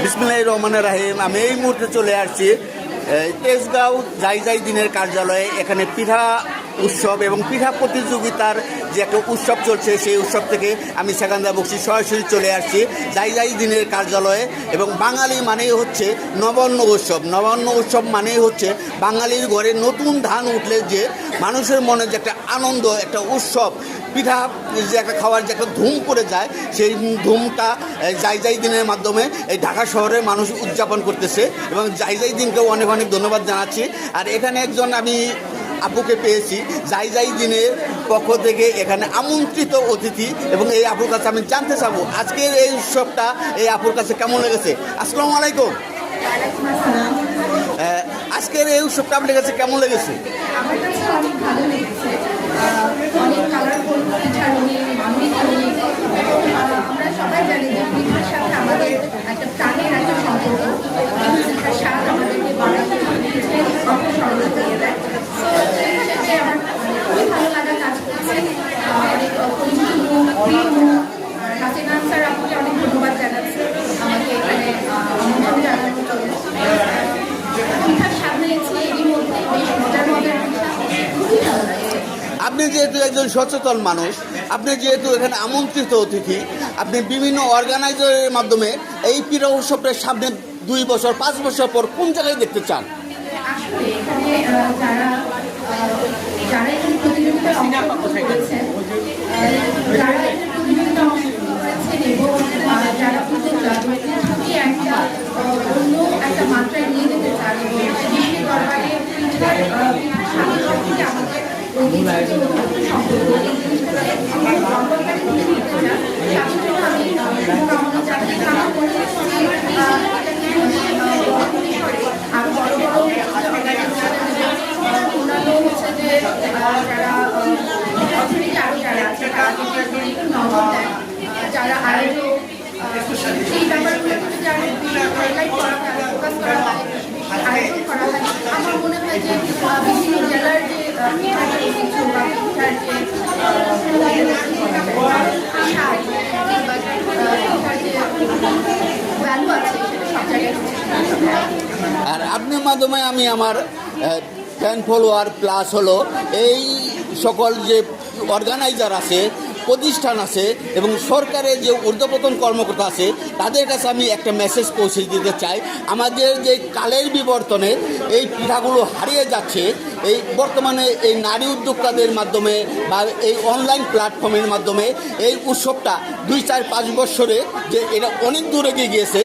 বিসমিল্লাহির রহমানির রহিম। আমি এই মুহূর্তে চলে আসছি তেজগাঁও যাই দিনের কার্যালয়ে। এখানে পিঠা উৎসব এবং পিঠা প্রতিযোগিতার যে একটা উৎসব চলছে, সেই উৎসব থেকে আমি সেকান্দার বক্সি সরাসরি চলে আসছি যাই দিনের কার্যালয়ে। এবং বাঙালি মানেই হচ্ছে নবান্ন উৎসব। নবান্ন উৎসব মানেই হচ্ছে বাঙালির ঘরে নতুন ধান উঠলে যে মানুষের মনে যে একটা আনন্দ, একটা উৎসব, পিঠা যে একটা খাওয়ার যে একটা ধুম পড়ে যায়, সেই ধুমটা যাই দিনের মাধ্যমে এই ঢাকা শহরে মানুষ উদযাপন করতেছে। এবং যাই দিনকেও অনেক অনেক ধন্যবাদ জানাচ্ছি। আর এখানে একজন আমি আপুকে পেয়েছি যাই দিনের পক্ষ থেকে, এখানে আমন্ত্রিত অতিথি। এবং এই আপুর কাছে আমি জানতে চাবো আজকের এই উৎসবটা এই আপুর কাছে কেমন লেগেছে। আসসালামু আলাইকুম। আজকের এই উৎসবটা আপনার কাছে কেমন লেগেছে? আমার কাছে অনেক ভালো লেগেছে। অনেক কালারফুল পিঠা রঙিন মানুষ রঙিন। আমরা সবাই জানি যে পিঠার সাথে আমাদের একটা প্রাণের একটা সম্পর্ক। পিঠার স্বাদ আমাদেরকে বাড়াতে স্মরণ করিয়ে দেয়। তো সেটাই আমার খুবই ভালো লাগা কাজ করছে। অনেক হাসিন আনসার আপনাকে অনেক ধন্যবাদ জানাচ্ছি আমাকে এখানে আমন্ত্রণ জানানোর জন্য। পিঠার স্বাদ নিয়েছি এরই মধ্যে বেশ মজার পিঠা, খুবই ভালো লাগে। আপনি যেহেতু একজন সচেতন মানুষ, আপনি যেহেতু এখানে আমন্ত্রিত অতিথি, আপনি বিভিন্ন অর্গানাইজারের মাধ্যমে এই পিঠা উৎসবটার সামনে 2 বছর 5 বছর পর কোন জায়গায় দেখতে চান? আসলে এখানে যারা এখানে প্রতিযোগিতায় অংশগ্রহণ করেছেন, যারা এখানে প্রতিযোগিতায় অংশগ্রহণ করেছেন এবং যারা পিঠাকে একটা অন্য একটা মাত্রায় নিয়ে যেতে চান এবং বিশ্বের দরবারে পিঠার স্বাদের থেকে আমাদের সম্পর্ক এই জিনিসটাকে সম্পর্কটাকে তুলে নিতে চান। তার জন্য আমি শুভকামনা জানাই। আমার মনে হচ্ছে আরো বড় বড় অন্যান্য হচ্ছে যে যারা অর্থনীতি আরো যারা আছে তাদেরকে একটু নজর দেয়, যারা আয়োজক এই ব্যাপারগুলো কিন্তু যারা হাইলাইট করা হয়, ফোকাস করা হয়, আয়োজন করা হয়। আমার মনে হয় যে বিভিন্ন জেলার যে পিঠার ঐতিহ্য বা পিঠার যে স্বাদ কিংবা পিঠার যে ভ্যালু আছে সেটা সব জায়গায়। আর আপনার মাধ্যমে আমি আমার ফ্যান ফলোয়ার প্লাস হলো এই সকল যে অর্গানাইজার আছে, প্রতিষ্ঠান আছে এবং সরকারের যে ঊর্ধ্বতন কর্মকর্তা আছে, তাদের কাছে আমি একটা মেসেজ পৌঁছে দিতে চাই। আমাদের যে কালের বিবর্তনে এই পিঠাগুলো হারিয়ে যাচ্ছে, এই বর্তমানে এই নারী উদ্যোক্তাদের মাধ্যমে বা এই অনলাইন প্ল্যাটফর্মের মাধ্যমে এই উৎসবটা 2-4-5 বছরে যে এটা অনেক দূরে এগিয়ে গিয়েছে।